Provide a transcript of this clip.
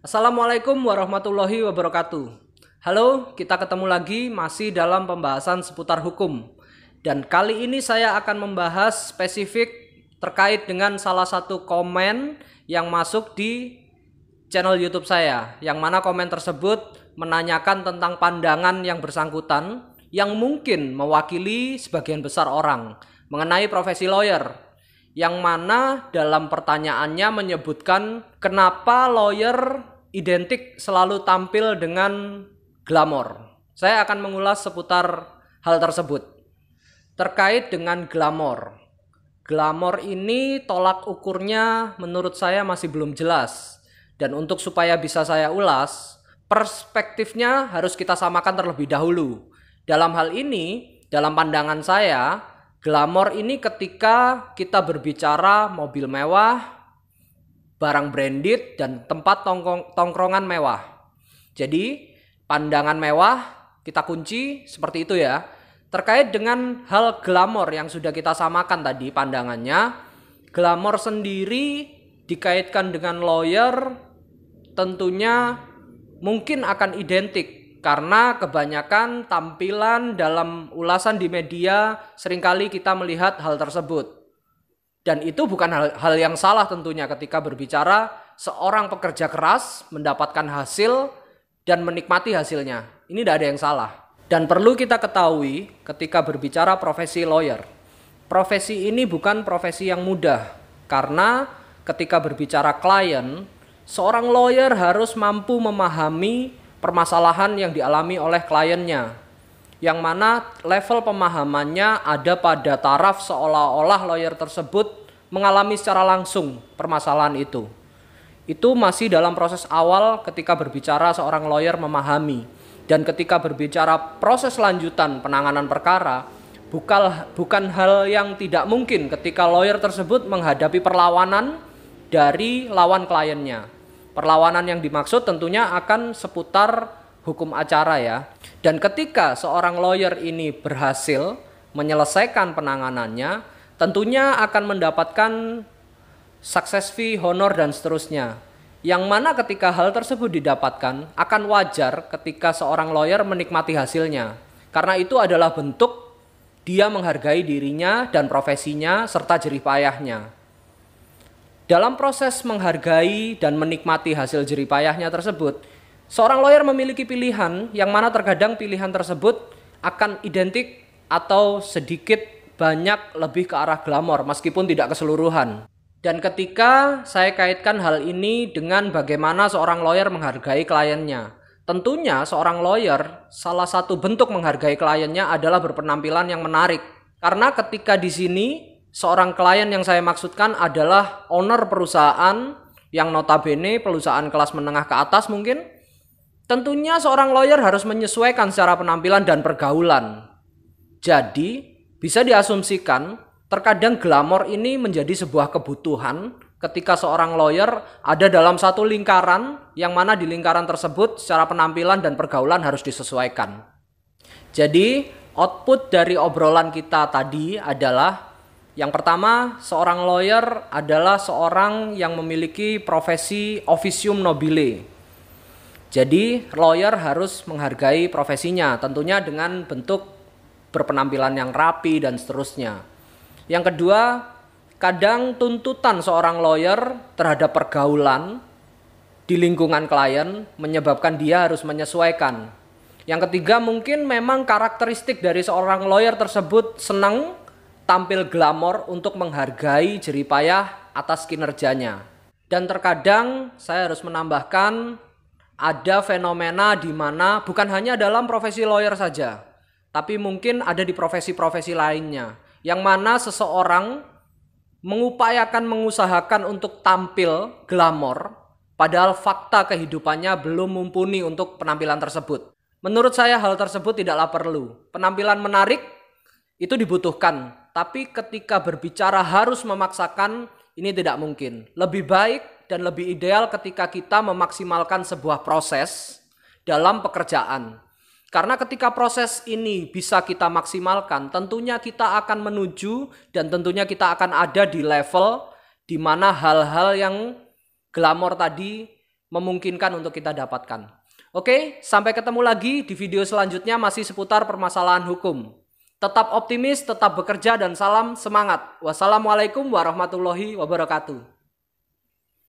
Assalamualaikum warahmatullahi wabarakatuh. Halo, kita ketemu lagi masih dalam pembahasan seputar hukum. Dan kali ini saya akan membahas spesifik terkait dengan salah satu komen yang masuk di channel YouTube saya, yang mana komen tersebut menanyakan tentang pandangan yang bersangkutan yang mungkin mewakili sebagian besar orang mengenai profesi lawyer, yang mana dalam pertanyaannya menyebutkan kenapa lawyer identik selalu tampil dengan glamor. Saya akan mengulas seputar hal tersebut. Terkait dengan glamor. Glamor ini tolak ukurnya menurut saya masih belum jelas. Dan untuk supaya bisa saya ulas, perspektifnya harus kita samakan terlebih dahulu. Dalam hal ini, dalam pandangan saya, glamor ini ketika kita berbicara mobil mewah, barang branded, dan tempat tongkrongan mewah. Jadi pandangan mewah kita kunci seperti itu ya. Terkait dengan hal glamor yang sudah kita samakan tadi pandangannya, glamor sendiri dikaitkan dengan lawyer tentunya mungkin akan identik. Karena kebanyakan tampilan dalam ulasan di media seringkali kita melihat hal tersebut. Dan itu bukan hal yang salah tentunya ketika berbicara seorang pekerja keras mendapatkan hasil dan menikmati hasilnya. Ini tidak ada yang salah. Dan perlu kita ketahui ketika berbicara profesi lawyer. Profesi ini bukan profesi yang mudah. Karena ketika berbicara klien, seorang lawyer harus mampu memahami permasalahan yang dialami oleh kliennya, yang mana level pemahamannya ada pada taraf seolah-olah lawyer tersebut mengalami secara langsung permasalahan itu. Itu masih dalam proses awal ketika berbicara seorang lawyer memahami. Dan ketika berbicara proses lanjutan penanganan perkara, bukan hal yang tidak mungkin ketika lawyer tersebut menghadapi perlawanan dari lawan kliennya. Perlawanan yang dimaksud tentunya akan seputar hukum acara ya. Dan ketika seorang lawyer ini berhasil menyelesaikan penanganannya, tentunya akan mendapatkan success fee, honor, dan seterusnya. Yang mana ketika hal tersebut didapatkan, akan wajar ketika seorang lawyer menikmati hasilnya. Karena itu adalah bentuk dia menghargai dirinya dan profesinya serta jerih payahnya. Dalam proses menghargai dan menikmati hasil jerih payahnya tersebut, seorang lawyer memiliki pilihan yang mana terkadang pilihan tersebut akan identik atau sedikit banyak lebih ke arah glamor meskipun tidak keseluruhan. Dan ketika saya kaitkan hal ini dengan bagaimana seorang lawyer menghargai kliennya, tentunya seorang lawyer salah satu bentuk menghargai kliennya adalah berpenampilan yang menarik. Karena ketika di sini seorang klien yang saya maksudkan adalah owner perusahaan yang notabene perusahaan kelas menengah ke atas mungkin. Tentunya seorang lawyer harus menyesuaikan secara penampilan dan pergaulan. Jadi bisa diasumsikan terkadang glamor ini menjadi sebuah kebutuhan ketika seorang lawyer ada dalam satu lingkaran yang mana di lingkaran tersebut secara penampilan dan pergaulan harus disesuaikan. Jadi output dari obrolan kita tadi adalah yang pertama, seorang lawyer adalah seorang yang memiliki profesi officium nobile. Jadi, lawyer harus menghargai profesinya, tentunya dengan bentuk berpenampilan yang rapi dan seterusnya. Yang kedua, kadang tuntutan seorang lawyer terhadap pergaulan di lingkungan klien menyebabkan dia harus menyesuaikan. Yang ketiga, mungkin memang karakteristik dari seorang lawyer tersebut senang tampil glamor untuk menghargai jerih payah atas kinerjanya. Dan terkadang saya harus menambahkan ada fenomena di mana bukan hanya dalam profesi lawyer saja, tapi mungkin ada di profesi-profesi lainnya, yang mana seseorang mengusahakan untuk tampil glamor, padahal fakta kehidupannya belum mumpuni untuk penampilan tersebut. Menurut saya hal tersebut tidaklah perlu. Penampilan menarik itu dibutuhkan. Tapi ketika berbicara harus memaksakan, ini tidak mungkin. Lebih baik dan lebih ideal ketika kita memaksimalkan sebuah proses dalam pekerjaan. Karena ketika proses ini bisa kita maksimalkan, tentunya kita akan menuju dan tentunya kita akan ada di level di mana hal-hal yang glamor tadi memungkinkan untuk kita dapatkan. Oke, sampai ketemu lagi di video selanjutnya masih seputar permasalahan hukum. Tetap optimis, tetap bekerja, dan salam semangat. Wassalamualaikum warahmatullahi wabarakatuh.